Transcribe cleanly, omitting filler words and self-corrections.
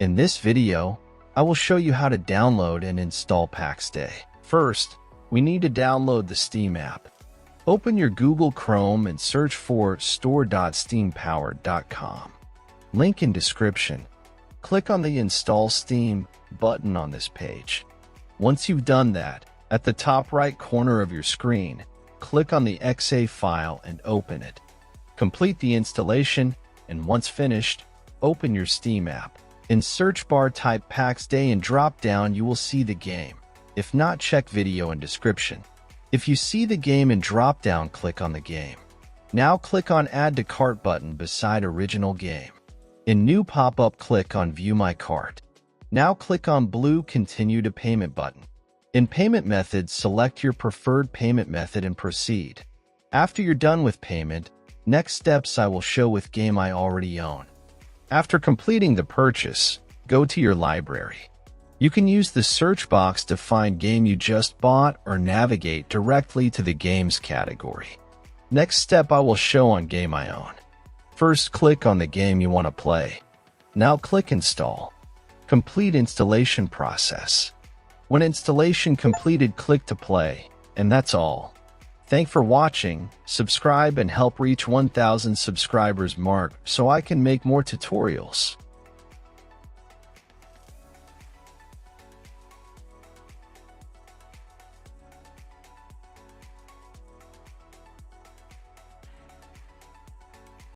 In this video, I will show you how to download and install Paxday. First, we need to download the Steam app. Open your Google Chrome and search for store.steampowered.com. Link in description. Click on the Install Steam button on this page. Once you've done that, at the top right corner of your screen, click on the .exe file and open it. Complete the installation, and once finished, open your Steam app. In search bar type Paxday and drop down you will see the game. If not, check video in description. If you see the game in drop down, click on the game. Now click on Add to Cart button beside original game. In new pop-up, click on View My Cart. Now click on blue Continue to Payment button. In payment methods, select your preferred payment method and proceed. After you're done with payment, next steps I will show with game I already own. After completing the purchase, go to your library. You can use the search box to find game you just bought or navigate directly to the games category. Next step I will show on game I own. First, click on the game you want to play. Now click Install. Complete installation process. When installation completed, click to play, and that's all. Thanks for watching. Subscribe and help reach 1,000 subscribers mark so I can make more tutorials.